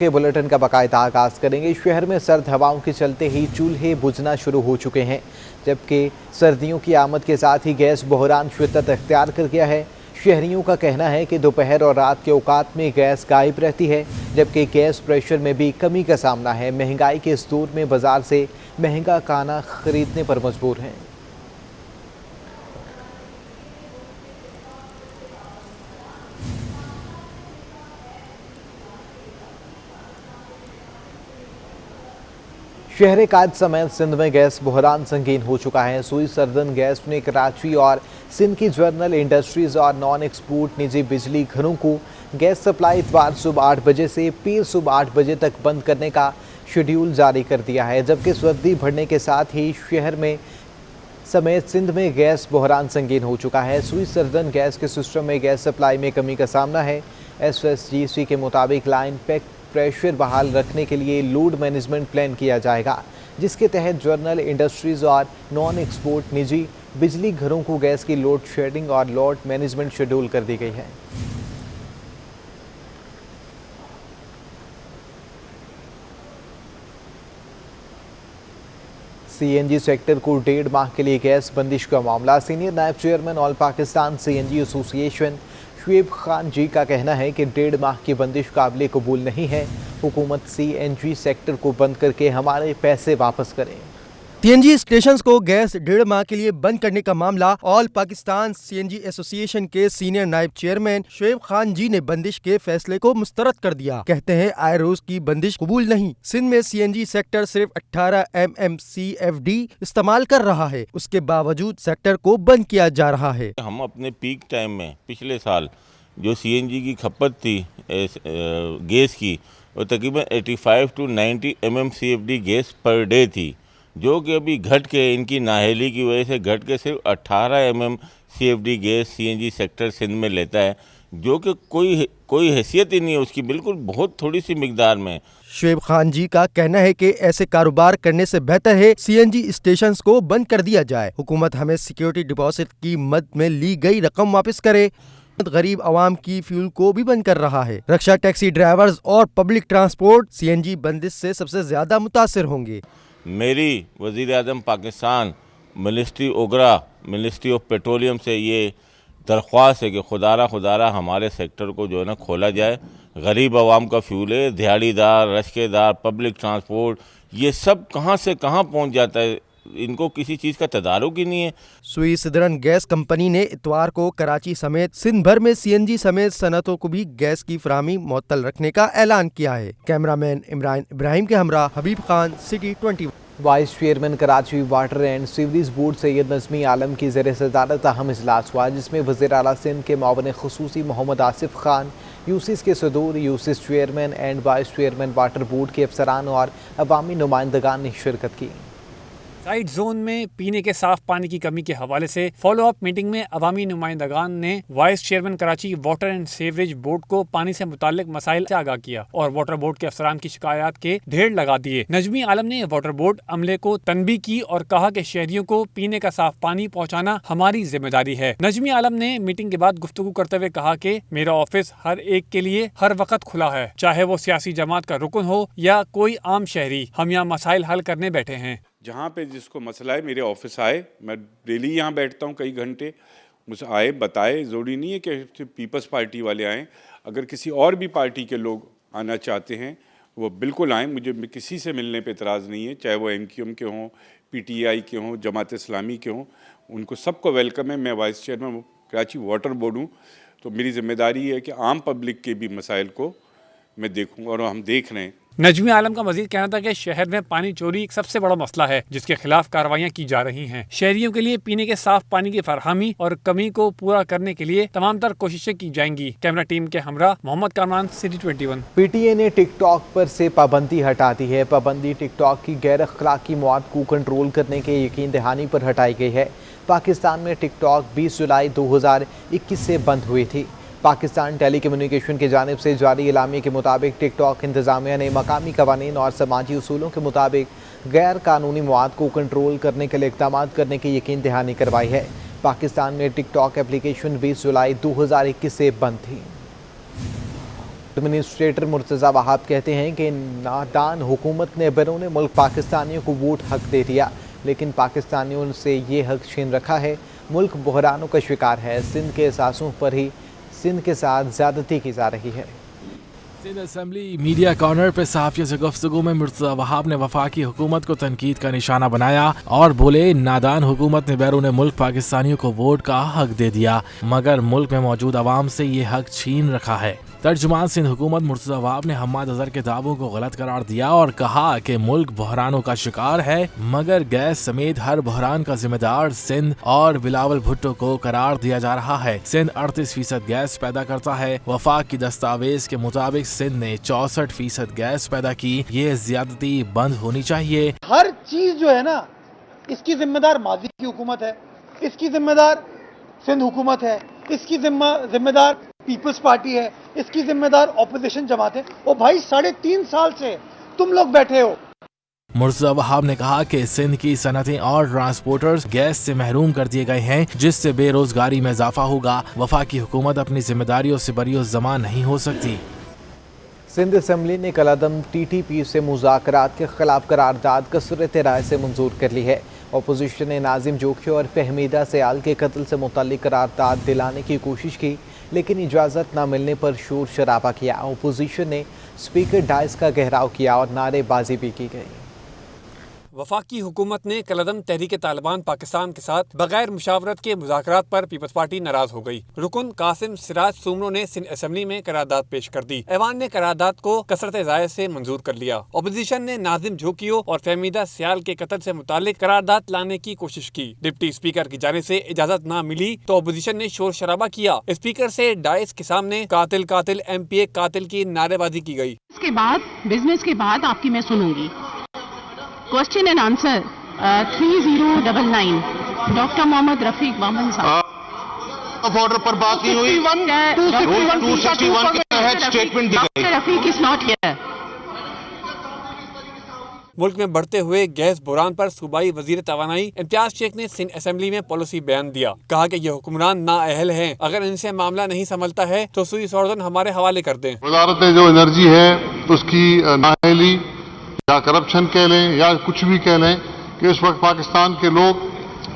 के बुलेटिन का बाकायदा आगाज करेंगे। शहर में सर्द हवाओं के चलते ही चूल्हे बुझना शुरू हो चुके हैं, जबकि सर्दियों की आमद के साथ ही गैस बहरान शिद्दत अख्तियार कर गया है। शहरियों का कहना है कि दोपहर और रात के औकात में गैस गायब रहती है, जबकि गैस प्रेशर में भी कमी का सामना है। महंगाई के इस दौर में बाजार से महंगा खाना खरीदने पर मजबूर हैं। शहर कायद समेत सिंध में गैस बहरान संगीन हो चुका है। सुई सर्दन गैस ने कराची और सिंध की जनरल इंडस्ट्रीज और नॉन एक्सपोर्ट निजी बिजली घरों को गैस सप्लाई इतवार सुबह 8 बजे से पीर सुबह 8 बजे तक बंद करने का शेड्यूल जारी कर दिया है, जबकि सर्दी बढ़ने के साथ ही शहर में समेत सिंध में गैस बहरान संगीन हो चुका है। सुई सर्दन गैस के सिस्टम में गैस सप्लाई में कमी का सामना है। SSGC के मुताबिक लाइन पैक प्रेशर बहाल रखने के लिए लोड मैनेजमेंट प्लान किया जाएगा, जिसके तहत जनरल इंडस्ट्रीज और नॉन एक्सपोर्ट निजी बिजली घरों को गैस की लोड शेडिंग और लोड मैनेजमेंट शेड्यूल कर दी गई है। CNG सेक्टर को 1.5 माह के लिए गैस बंदिश का मामला। सीनियर नायब chairman all Pakistan CNG association Shoaib Khan ji का कहना है कि 1.5 माह की बंदिश काबिल कबूल नहीं है। हुकूमत CNG सेक्टर को बंद करके हमारे पैसे वापस करें। CNG स्टेशंस को गैस 1.5 माह के लिए बंद करने का मामला ऑल पाकिस्तान CNG एसोसिएशन के सीनियर नायब चेयरमैन शुएब खान जी ने बंदिश के फैसले को मुस्तरद कर दिया। कहते हैं आए रोज की बंदिश कबूल नहीं। सिंध में CNG सेक्टर सिर्फ 18 mmCFD इस्तेमाल कर रहा है, उसके बावजूद सेक्टर को बंद किया जा रहा है। हम अपने पीक टाइम में पिछले साल जो CNG की खपत थी गैस की, वो तकरीबन 85 to 90 mmCFD gas per day थी, जो कि अभी घट के इनकी नाअहली की वजह से घट के सिर्फ 18 mmCFD gas CNG sector Sindh में लेता है, जो कि कोई हैसियत ही नहीं है उसकी, बिल्कुल बहुत थोड़ी सी मिकदार में। शुएब खान जी का कहना है कि ऐसे कारोबार करने से बेहतर है CNG स्टेशंस को बंद कर दिया जाए। हुकूमत हमें सिक्योरिटी डिपॉजिट की मद में ली गई रकम वापस करे। गरीब आवाम की फ्यूल को भी बंद कर रहा है। रक्षा टैक्सी ड्राइवर्स और पब्लिक ट्रांसपोर्ट CNG बंदिश से सबसे ज्यादा मुतासिर होंगे। मेरी वज़ीर आज़म Pakistan ministry OGRA ministry of petroleum से ये दरख्वास्त है कि खुदारा हमारे सेक्टर को जो है ना खोला जाए। गरीब आवाम का फ्यूल है, दिहाड़ीदार, रश्केदार, पब्लिक ट्रांसपोर्ट, ये सब कहाँ से कहाँ पहुँच जाता है, इनको किसी चीज़ का तदारुक ही नहीं है। सुई सिदरन गैस कंपनी ने इतवार को कराची समेत सिंध भर में CNG समेत सनतों को भी गैस की फराहमी मुअत्तल रखने का ऐलान किया है। कैमरामैन इमरान इब्राहिम के हमरा Habib Khan, city 21। Vice chairman Karachi water and sewerage board Syed Nazmi Alam की ज़ेर सदारत अहम इजलास हुआ, जिसमें वज़ीर आला सिंध के मुआविन खुसूसी मोहम्मद आसिफ खान, यूसिस के सदूर, UCs chairman and vice chairman water board के अफसरान और अवामी नुमाइंदगान ने शिरकत की। साइड जोन में पीने के साफ पानी की कमी के हवाले से फॉलोअप मीटिंग में अवामी नुमाइंदगान ने vice chairman Karachi water and sewerage board को पानी से मुताल्लिक मसाइल से आगाह किया और वाटर बोर्ड के अफसरान की शिकायत के ढेर लगा दिए। नजमी आलम ने वाटर बोर्ड अमले को तनबीह की और कहा कि शहरियों को पीने का साफ पानी पहुँचाना हमारी जिम्मेदारी है। नजमी आलम ने मीटिंग के बाद गुफ्तगू करते हुए कहा कि मेरा ऑफिस हर एक के लिए हर वक्त खुला है, चाहे वो सियासी जमात का रुकन हो या कोई आम शहरी। हम यहाँ मसाइल हल करने बैठे हैं। जहाँ पे जिसको मसला है मेरे ऑफिस आए, मैं डेली यहाँ बैठता हूँ कई घंटे, मुझे आए बताए। ज़रूरी नहीं है कि पीपल्स पार्टी वाले आएँ, अगर किसी और भी पार्टी के लोग आना चाहते हैं वो बिल्कुल आएँ। मुझे किसी से मिलने पे एतराज़ नहीं है, चाहे वो MQM के हों, PTI के हों, जमात इस्लामी के हों, उनको सबको वेलकम है। मैं vice chairman Karachi water board हूँ, तो मेरी जिम्मेदारी है कि आम पब्लिक के भी मसाइल को मैं देखूँ और हम देख रहे हैं। नजमी आलम का मजीद कहना था कि शहर में पानी चोरी एक सबसे बड़ा मसला है, जिसके खिलाफ कार्रवाइयाँ की जा रही हैं। शहरियों के लिए पीने के साफ पानी की फरहमी और कमी को पूरा करने के लिए तमाम तर कोशिशें की जाएंगी। कैमरा टीम के हमरा मोहम्मद कामरान, सिटी 21। PTA ने टिकटॉक पर से पाबंदी हटा दी है। पाबंदी टिकटॉक की गैर अखलाकी मौत को कंट्रोल करने के यकीन दहानी पर हटाई गई है। पाकिस्तान में टिकटॉक 20 जुलाई 2021 से बंद हुई थी। पाकिस्तान टेली कम्युनिकेशन की जानिब से जारी इलामी के मुताबिक टिकटॉक इंतज़ामिया ने मकामी कवानीन और समाजी उसूलों के मुताबिक गैर कानूनी मवाद को कंट्रोल करने के लिए इक़दाम करने की यकीन दहानी करवाई है। पाकिस्तान में टिकटॉक एप्लीकेशन 20 जुलाई 2021 से बंद थी। एडमिनिस्ट्रेटर मुर्तज़ा वहाब कहते हैं कि नादान हुकूमत ने बैरून मुल्क पाकिस्तानियों को वोट हक दे दिया, लेकिन पाकिस्तानियों से ये हक छीन रखा है। मुल्क बहरानों का शिकार है। सिंध के एहसासों पर ही सिंध के साथ ज़्यादती की जा रही है। सिंध असेंबली मीडिया कॉर्नर पर सहाफ़ियों से गुफ्तगू में मुर्तज़ा वहाब ने वफाकी हुकूमत को तनकीद का निशाना बनाया और बोले, नादान हुकूमत ने बैरून मुल्क पाकिस्तानियों को वोट का हक दे दिया, मगर मुल्क में मौजूद आवाम से ये हक छीन रखा है। तर्जुमान सिंध हुकूमत मुर्तज़ा वहाब ने हम्माद अज़हर के दावों को गलत करार दिया और कहा कि मुल्क बहरानों का शिकार है, मगर गैस समेत हर बहरान का जिम्मेदार सिंध और बिलावल भुट्टो को करार दिया जा रहा है। सिंध 38% गैस पैदा करता है। वफाक की दस्तावेज के मुताबिक सिंध ने 64% गैस पैदा की। ये ज्यादती बंद होनी चाहिए। हर चीज जो है ना, इसकी जिम्मेदार माजी की हुकूमत है, इसकी जिम्मेदार सिंध हुकूमत है, इसकी जिम्मेदार पीपल्स पार्टी है, इसकी जिम्मेदार ऑपोजिशन जमात है। और भाई 3.5 साल से तुम लोग बैठे हो। मुर्तज़ा वहाब ने कहा कि सिंध की सनतें और ट्रांसपोर्टर्स गैस से महरूम कर दिए गए हैं, जिससे बेरोजगारी में इजाफा होगा। वफाकी हुकूमत अपनी जिम्मेदारियों से बरी ज़मा नहीं हो सकती। सिंध असेंबली ने कलअदम TTP से मुज़ाकरात के खिलाफ करारदाद कसरत राय से मंजूर कर ली है। अपोजिशन ने नाजिम जोखी और फहमीदा सयाल के कत्ल से मुतल्लिक करारदाद दिलाने की कोशिश की, लेकिन इजाज़त न मिलने पर शोर शराबा किया। अपोजिशन ने स्पीकर डाइस का घेराव किया और नारेबाजी भी की गई। वफाकी हुकूमत ने कलअदम तहरीक तालिबान पाकिस्तान के साथ बगैर मुशावरत के मुज़ाकरात पर पीपल्स पार्टी नाराज हो गई। रुकन कासिम सिराज सुमनो ने सिंध असेंबली में करारदाद पेश कर दी। ऐवान ने करारदाद को कसरत राय से मंजूर कर लिया। अपोजिशन ने नाजिम झोकियो और फहमीदा सियाल के कत्ल से मुतालिक करारदाद लाने की कोशिश की। डिप्टी स्पीकर की जानिब से इजाजत न मिली तो अपोजिशन ने शोर शराबा किया। स्पीकर से डाइस के सामने कातिल कातिल MPA कातिल की नारेबाजी की गई। इसके बाद बिजनेस के बाद आपकी मैं सुनूंगी। Question and answer 3099 doctor Mohammad Rafiq Baman साहब। ऑर्डर पर बात नहीं हुई। 261 के तहत स्टेटमेंट दी गई। Doctor Rafiq is not here. मुल्क में बढ़ते हुए गैस बुरान पर सूबाई वजीर तवानाई इम्तियाज शेख ने सिंध असेंबली में पॉलिसी बयान दिया। कहा कि ये हुक्मरान नाअहल हैं, अगर इनसे मामला नहीं संभलता है तो सुई सौरदन हमारे हवाले कर दें। वजारत जो एनर्जी है उसकी नाअहली या करप्शन कह लें या कुछ भी कह लें कि इस वक्त पाकिस्तान के लोग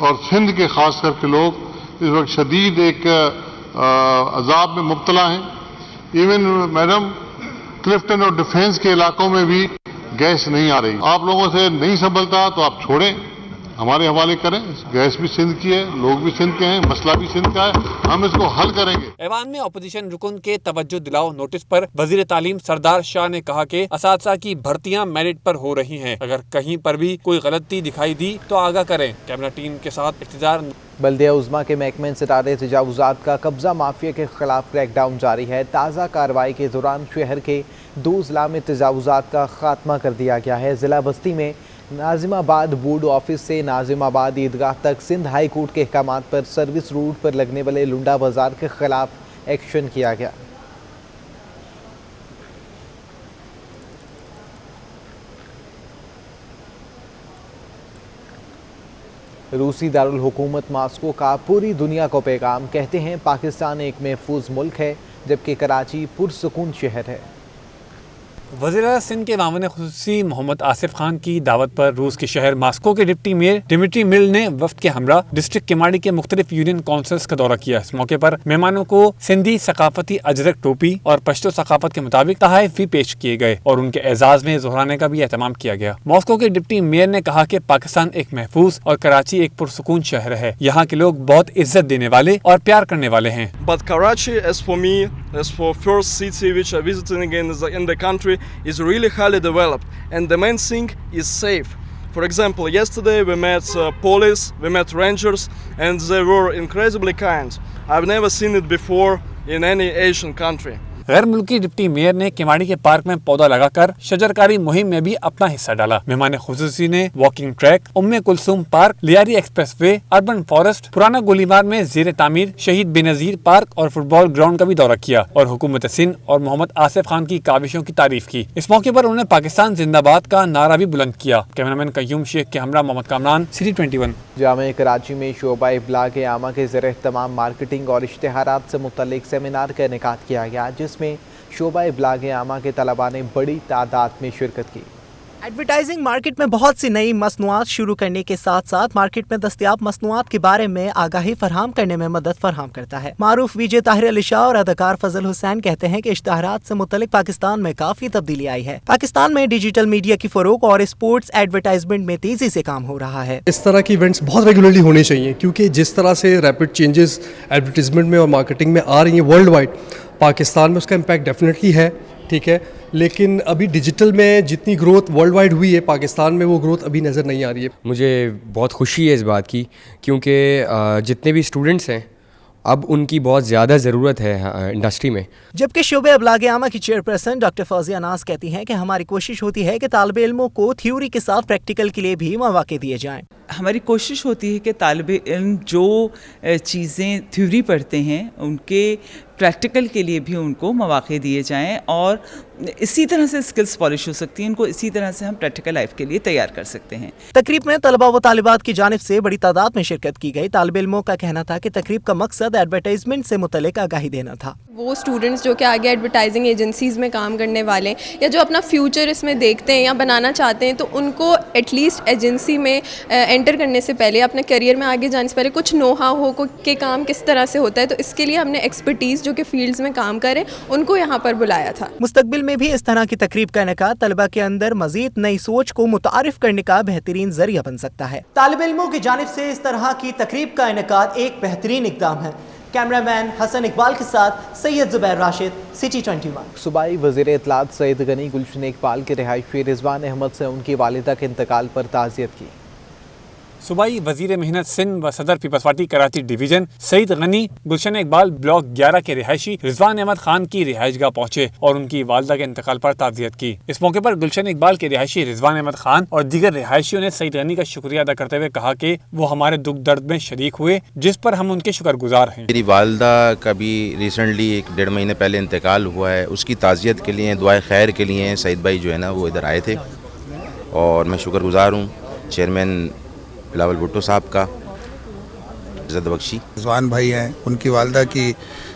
और सिंध के खास करके लोग इस वक्त शदीद एक अजाब में मुब्तला हैं। इवन मैडम क्लिफ्टन और डिफेंस के इलाकों में भी गैस नहीं आ रही। आप लोगों से नहीं संभलता तो आप छोड़ें, हमारे हवाले करें। गैस भी सिंध की है, लोग भी सिंध के हैं, मसला भी सिंध का है, हम इसको हल करेंगे। ऐवान में अपोजिशन रुकन के तवज्जो दिलाओ नोटिस पर वजीर तालीम सरदार शाह ने कहा कि असातिज़ा की भर्तियां मेरिट पर हो रही हैं, अगर कहीं पर भी कोई गलती दिखाई दी तो आगाह करें। कैमरा टीम के साथ इख्तियार। बल्दिया उज़्मा के महकमे सितारे तजावुज़ात का कब्जा माफिया के खिलाफ क्रैकडाउन जारी है। ताज़ा कार्रवाई के दौरान शहर के 2 अजला में तजावुज़ात का खात्मा कर दिया गया है। ज़िला बस्ती में नाजिमाबाद बोर्ड ऑफिस से नाजिमाबाद ईदगाह तक सिंध हाई कोर्ट के अहकामात पर सर्विस रूट पर लगने वाले लुंडा बाजार के खिलाफ एक्शन किया गया। रूसी दारुल हुकूमत मॉस्को का पूरी दुनिया को पैगाम। कहते हैं पाकिस्तान एक महफूज मुल्क है, जबकि कराची पुरसुकून शहर है। वज़ीर सिंध के मामले खुसूसी मोहम्मद आसिफ खान की दावत पर रूस के शहर मास्को के डिप्टी मेयर डिमिट्री मिल ने वफ्द के हमरा डिस्ट्रिक्ट किमाड़ी के मुख्तलिफ यूनियन काउंसिल्स का दौरा किया। इस मौके पर मेहमानों को सिंधी सकाफती अजरक टोपी और पश्तो सकाफत के मुताबिक तहाइफ भी पेश किए गए और उनके एजाज में जोहराने का भी एहतमाम किया गया। मॉस्को के डिप्टी मेयर ने कहा कि पाकिस्तान एक महफूज और कराची एक पुरसुकून शहर है। यहाँ के लोग बहुत इज्जत देने वाले और प्यार करने वाले हैं। But Karachi, as for first city which I visited in the country, is really highly developed, and the main thing is safe. For example, yesterday we met police, we met rangers, and they were incredibly kind. I've never seen it before in any Asian country. गैर मुल्की deputy mayor ने किमाड़ी के park में पौधा लगाकर शजरकारी मुहिम में भी अपना हिस्सा डाला। मेहमान खुसूसी ने walking track, Umme Kulsoom park, Lyari expressway, urban forest, पुराना गोलीमार में जेर तामीर शहीद बेनजीर पार्क और फुटबॉल ग्राउंड का भी दौरा किया और हुकूमत सिंध और मोहम्मद आसिफ खान की काविशों की तारीफ की। इस मौके पर उन्होंने पाकिस्तान जिंदाबाद का नारा भी बुलंद किया। कैमरामैन कयूम शेख के हमरा मोहम्मद कामरान, सिटी 21। जामे कराची में शोबा इब्लाग आमा के ज़रिए तमाम मार्केटिंग और इश्तिहारात से मुतल्लिक सेमिनार का इनेकाद किया गया, जिसमें शोबा इब्लाग आमा के तलबा ने बड़ी तादाद में शिरकत की। एडवर्टाइजिंग मार्केट में बहुत सी नई मसनूआत शुरू करने के साथ साथ मार्केट में दस्तयाब मसनूआत के बारे में आगाही फराहम करने में मदद फराहम करता है। मारूफ विजय ताहिर अली शाह और अदाकार फजल हुसैन कहते हैं कि इश्तहारात से मुतल्लिक पाकिस्तान में काफी तब्दीली आई है। पाकिस्तान में डिजिटल मीडिया की फरोग और स्पोर्ट्स एडवर्टाइजमेंट में तेजी से काम हो रहा है। इस तरह की इवेंट्स बहुत रेगुलरली होने चाहिए, क्योंकि जिस तरह से रैपिड चेंजेस एडवर्टीजमेंट में और मार्केटिंग में आ रही हैं वर्ल्ड वाइड, पाकिस्तान में उसका इम्पैक्ट डेफिनेटली है, ठीक है, लेकिन अभी डिजिटल में जितनी ग्रोथ वर्ल्ड वाइड हुई है, पाकिस्तान में वो ग्रोथ अभी नज़र नहीं आ रही है। मुझे बहुत खुशी है इस बात की, क्योंकि जितने भी स्टूडेंट्स हैं अब उनकी बहुत ज़्यादा ज़रूरत है इंडस्ट्री में। जबकि शोबे इब्लाग आमा की चेयरपर्सन डॉक्टर फौजिया नाज कहती हैं कि हमारी कोशिश होती है कि तालिब इल्मों को थ्योरी के साथ प्रैक्टिकल के लिए भी मौके दिए जाएं। हमारी कोशिश होती है कि तालिब इल्म जो चीज़ें थ्योरी पढ़ते हैं उनके प्रैक्टिकल के लिए भी उनको मौके दिए जाएं, और इसी तरह से स्किल्स पॉलिश हो सकती हैं, उनको इसी तरह से हम प्रैक्टिकल लाइफ के लिए तैयार कर सकते हैं। तकरीब में तलबा व तालिबात की जानिब से बड़ी तादाद में शिरकत की गई। तालिब इल्मों का कहना था कि तकरीब का मकसद एडवर्टाइजमेंट से मुतल्लिक आगाही देना था। वो स्टूडेंट्स जो कि आगे एडवर्टाइजिंग एजेंसीज़ में काम करने वाले या जो अपना फ्यूचर इसमें देखते हैं या बनाना चाहते हैं, तो उनको एटलीस्ट एजेंसी में एंटर करने से पहले, अपने करियर में आगे जाने से पहले कुछ नो हाउ हो कि काम किस तरह से होता है, तो इसके लिए हमने एक्सपर्टीज़ जो कि फील्ड्स में काम करें उनको यहाँ पर बुलाया था। मुस्तकबिल में भी इस तरह की तकरीब का इनेकाद तलबा के अंदर मजीद नई सोच को मुतारिफ करने का बेहतरीन जरिया बन सकता है। तालिब इल्मों की जानिब से इस तरह की तकरीब का इनेकाद एक बेहतरीन इक़दाम है। कैमरामैन हसन इकबाल के साथ सैयद जुबैर राशिद, सिटी 21। सूबाई वज़ीर इत्तलात सईद गनी गुलशन इकबाल के रिहायशी रिजवान अहमद से उनकी वालिदा के इंतकाल पर ताज़ियत की। सूबाई वजीर मेहनत सिंध व सदर peoples Party Karachi division Saeed Ghani Gulshan Iqbal block 11 के रिहायशी रिजवान अहमद खान की रिहाइशगाह पहुंचे और उनकी वालिदा के इंतकाल पर ताज़ियत की। इस मौके पर गुलशन इकबाल के रिहायशी रिजवान अहमद खान और दीगर रिहायशियों ने सईद गनी का शुक्रिया अदा करते हुए कहा कि वो हमारे दुख दर्द में शरीक हुए, जिस पर हम उनके शुक्रगुजार हैं। मेरी वालिदा का भी रिसेंटली 1-1.5 महीने पहले इंतकाल हुआ है, उसकी ताज़ियत के लिए, दुआए खैर के लिए सईद भाई जो है ना वो इधर आए थे, और मैं शुक्रगुजार हूँ चेयरमैन बिलावल भुट्टो साहब का, इज़्ज़त बख्शी। रिजवान भाई हैं, उनकी वालिदा की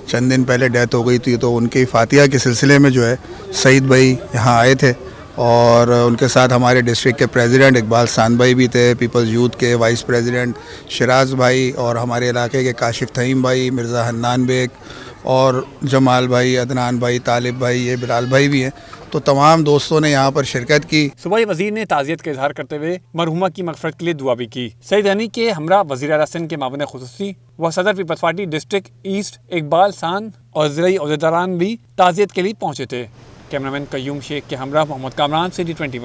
चंद दिन पहले डेथ हो गई थी, तो उनके फातिहा के सिलसिले में जो है सईद भाई यहाँ आए थे, और उनके साथ हमारे डिस्ट्रिक्ट के प्रेसिडेंट इकबाल सान भाई भी थे, पीपल्स यूथ के वाइस प्रेसिडेंट शिराज भाई, और हमारे इलाके के काशिफ तहीम भाई, मिर्ज़ा हन्नान बेग, और जमाल भाई, अदनान भाई, तालिब भाई, ये बिलाल भाई भी हैं। तो तमाम दोस्तों ने यहाँ पर शिरकत की। सूबाई वजीर ने ताज़ियत का इजहार करते हुए मरहुमा की मग़फ़िरत के लिए दुआ भी की। सईद गनी के हमरा वज़ीर आला सिंध के मामले खुसूसी व सदर peoples Party district east Iqbal सान और ज़िलाई अहदेदारान भी ताज़ियत के लिए पहुँचे थे। कैमरामैन कयूम शेख के हमरा मोहम्मद कामरान, सिटी 21।